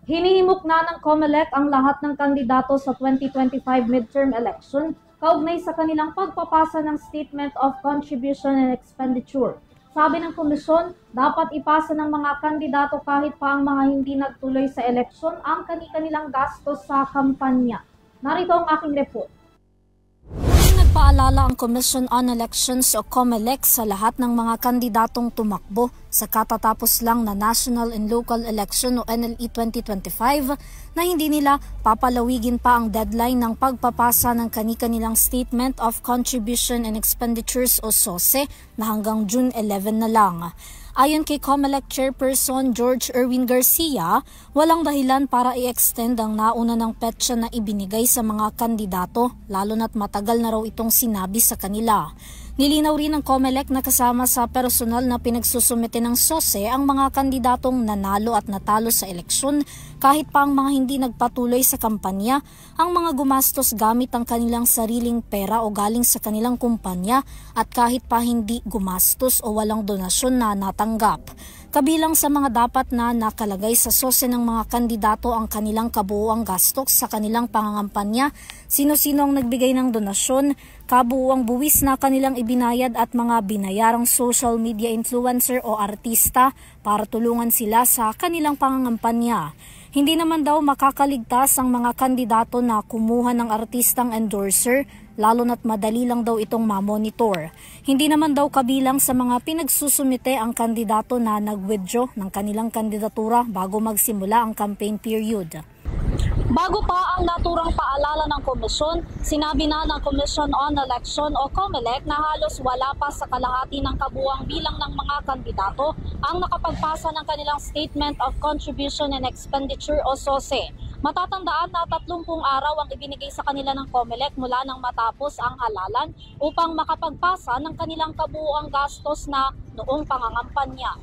Hinihimok na ng COMELEC ang lahat ng kandidato sa 2025 midterm election kaugnay sa kanilang pagpapasa ng Statement of Contribution and Expenditure. Sabi ng komisyon, dapat ipasa ng mga kandidato kahit pa ang mga hindi nagtuloy sa eleksyon ang kani-kanilang gastos sa kampanya. Narito ang aking report. Nagpaalala ang Commission on Elections o COMELEC sa lahat ng mga kandidatong tumakbo sa katatapos lang na National and Local Election o NLE 2025 na hindi nila papalawigin pa ang deadline ng pagpapasa ng kani-kanilang Statement of Contribution and Expenditures o SOSE na hanggang June 11 na lang. Ayon kay COMELEC Chairperson George Erwin Garcia, walang dahilan para i-extend ang nauna ng petsa na ibinigay sa mga kandidato, lalo na't matagal na raw itong sinabi sa kanila. Nilinaw rin ng COMELEC na kasama sa personal na pinagsusumite ng SOSE ang mga kandidatong nanalo at natalo sa eleksyon kahit pa ang mga hindi nagpatuloy sa kampanya, ang mga gumastos gamit ang kanilang sariling pera o galing sa kanilang kumpanya at kahit pa hindi gumastos o walang donasyon na natanggap. Kabilang sa mga dapat na nakalagay sa SOSE ng mga kandidato ang kanilang kabuuang gastos sa kanilang pangangampanya, sino-sino ang nagbigay ng donasyon, kabuuang buwis na kanilang ibinayad at mga binayarang social media influencer o artista para tulungan sila sa kanilang pangangampanya. Hindi naman daw makakaligtas ang mga kandidato na kumuha ng artistang endorser, lalo na't madali lang daw itong mamonitor. Hindi naman daw kabilang sa mga pinagsusumite ang kandidato na nag-withdraw ng kanilang kandidatura bago magsimula ang campaign period. Bago pa ang naturang paalala ng komisyon, sinabi na ng Commission on Election o COMELEC na halos wala pa sa kalahati ng kabuuang bilang ng mga kandidato ang nakapagpasa ng kanilang Statement of Contribution and Expenditure o SOSE. Matatandaan na 30 araw ang ibinigay sa kanila ng COMELEC mula nang matapos ang halalan upang makapagpasa ng kanilang kabuuang gastos na noong pangangampanya.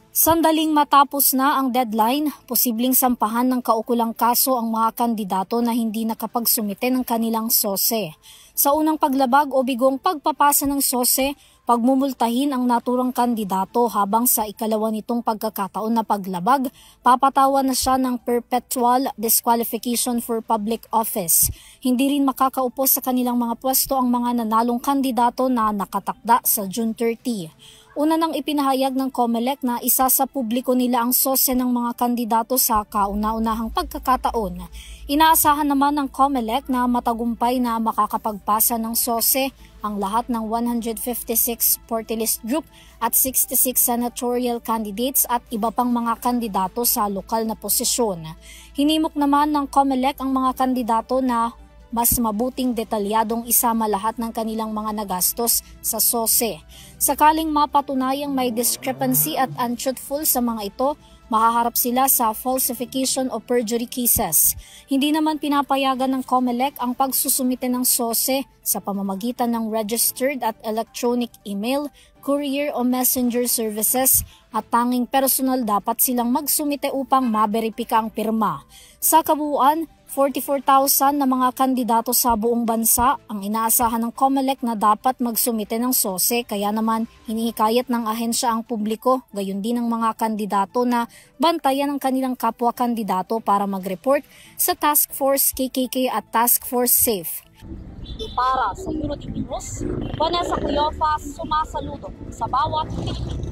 Sandaling matapos na ang deadline, posibleng sampahan ng kaukulang kaso ang mga kandidato na hindi nakapagsumite ng kanilang SOSE. Sa unang paglabag o bigong pagpapasa ng SOSE, pagmumultahin ang naturang kandidato habang sa ikalawa nitong pagkakataon na paglabag, papatawan na siya ng perpetual disqualification for public office. Hindi rin makakaupo sa kanilang mga pwesto ang mga nanalong kandidato na nakatakda sa June 30. Una nang ipinahayag ng COMELEC na isa sa publiko nila ang SOSE ng mga kandidato sa kauna-unahang pagkakataon. Inaasahan naman ng COMELEC na matagumpay na makakapagpasa ng SOSE ang lahat ng 156 party list group at 66 senatorial candidates at iba pang mga kandidato sa lokal na posisyon. Hinimok naman ng COMELEC ang mga kandidato na mas mabuting detalyadong isama lahat ng kanilang mga nagastos sa SOSE. Sakaling mapatunayang may discrepancy at untruthful sa mga ito, mahaharap sila sa falsification o perjury cases. Hindi naman pinapayagan ng COMELEC ang pagsusumite ng SOSE sa pamamagitan ng registered at electronic email, courier o messenger services at tanging personal dapat silang magsumite upang maberipika ang pirma. Sa kabuuan, 44,000 na mga kandidato sa buong bansa ang inaasahan ng COMELEC na dapat magsumite ng SOSE, kaya naman hinihikayat ng ahensya ang publiko, gayon din ng mga kandidato na bantayan ang kanilang kapwa kandidato para mag-report sa Task Force KKK at Task Force SAFE. Para sa EuroTV News, Vanessa Cuyofa, sumasaludo sa bawat Pilipino.